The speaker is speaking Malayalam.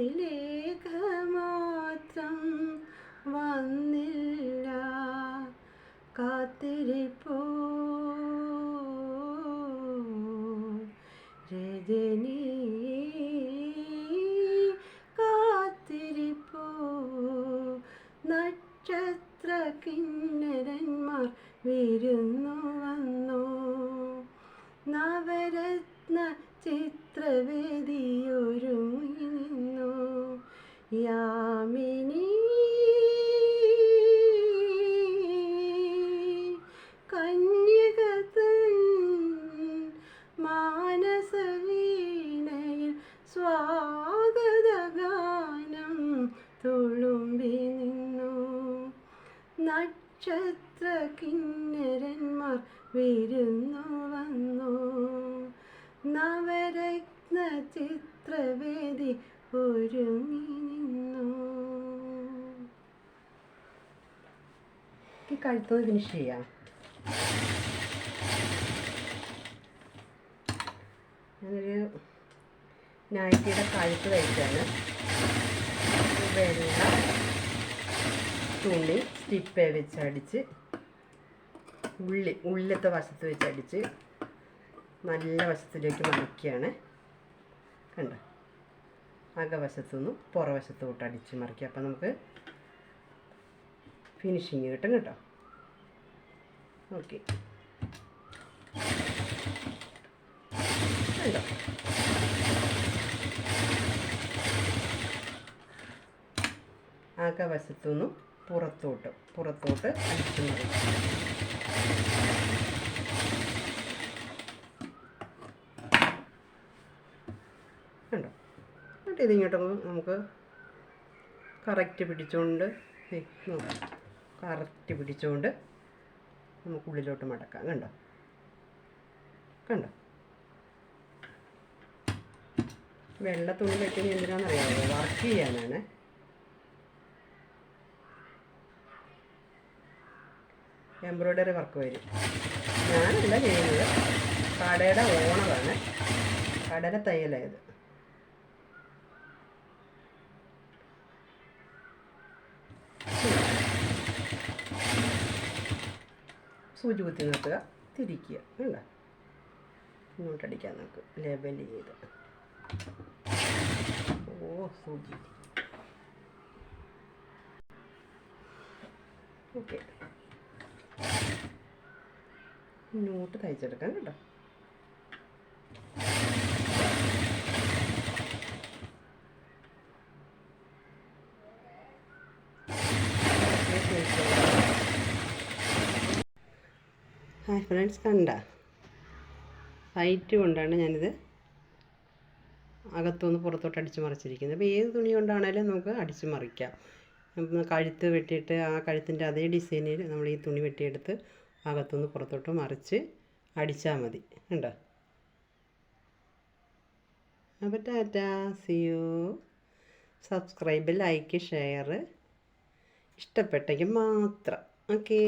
കത്തിലേഖ മാത്രം വന്നില്ല, കാത്തിരിപ്പോ രജനി, കാത്തിരിപ്പോ നക്ഷത്ര കിന്നരന്മാർ വിരുന്നു വന്നു, നവരത്ന ചിത്രവേദിയൊരുങ്ങി നിന്നു, യാമിനി കന്യകതൻ മാനസവീണയിൽ സ്വാഗതഗാനം തുളുമ്പി നിന്നു, നക്ഷത്ര കിന്നരന്മാർ വിരുന്നു വന്നു, നവരത്ന ചിത്രവേദി ഒരുങ്ങി നിന്നു. ഈ കഴുത്തൊന്ന് ഫിനിഷ് ചെയ്യാം. ഞാനൊരു നൈറ്റിയുടെ കഴുത്ത് തയ്ച്ചാണ്. വെള്ള തുണി സ്റ്റിപ്പ് വെച്ചടിച്ച് ഉള്ളിലത്തെ വശത്ത് വെച്ചടിച്ച് നല്ല വശത്തിലേക്ക് മറിക്കുകയാണ്. കണ്ടോ, അകവശത്തുനിന്നും പുറവശത്തോട്ട് അടിച്ച് മറിക്കുക. അപ്പം നമുക്ക് ഫിനിഷിങ് കിട്ടും കേട്ടോ. ഓക്കെ, കണ്ടോ, അകവശത്തുനിന്നും പുറത്തോട്ട് അടിച്ച് മറിക്കുക. കണ്ടോ, എന്നിട്ട് ഇതിങ്ങോട്ടൊന്ന് നമുക്ക് കറക്റ്റ് പിടിച്ചുകൊണ്ട് നമുക്ക് ഉള്ളിലോട്ട് മടക്കാം. കണ്ടോ, വെള്ള തുണി വെക്കുന്നത് എന്തിനാണെന്നറിയാമോ? വർക്ക് ചെയ്യാനാണ്. എംബ്രോയ്ഡറി വർക്ക് വരും. ഞാനല്ല ചെയ്യുന്നത്, കടയുടെ ഓണറാണ്, കടയുടെ തയ്യലായത്. സൂചി കുത്തി നിർത്തുക, തിരിക്കുക. കണ്ടോ, ഇങ്ങോട്ടടിക്കാൻ നോക്ക്, ലെവൽ ചെയ്ത്. ഓ, സൂചി. ഓക്കെ, ഇങ്ങോട്ട് തയ്ച്ചെടുക്കാം കേട്ടോ. ഹായ് ഫ്രണ്ട്സ്, കണ്ട ഹൈറ്റ് കൊണ്ടാണ് ഞാനിത് അകത്തുനിന്ന് പുറത്തോട്ട് അടിച്ച് മറിച്ചിരിക്കുന്നത്. അപ്പോൾ ഏത് തുണി കൊണ്ടാണേലും നമുക്ക് അടിച്ച് മറിക്കാം. കഴുത്ത് വെട്ടിയിട്ട് ആ കഴുത്തിൻ്റെ അതേ ഡിസൈനിൽ നമ്മൾ ഈ തുണി വെട്ടിയെടുത്ത് അകത്തുനിന്ന് പുറത്തോട്ട് മറിച്ച് അടിച്ചാൽ മതി. കണ്ടോ. അപ്പോൾ tata, see you. Subscribe, like, share ഇഷ്ടപ്പെട്ടെങ്കിൽ മാത്രം. ഓക്കേ.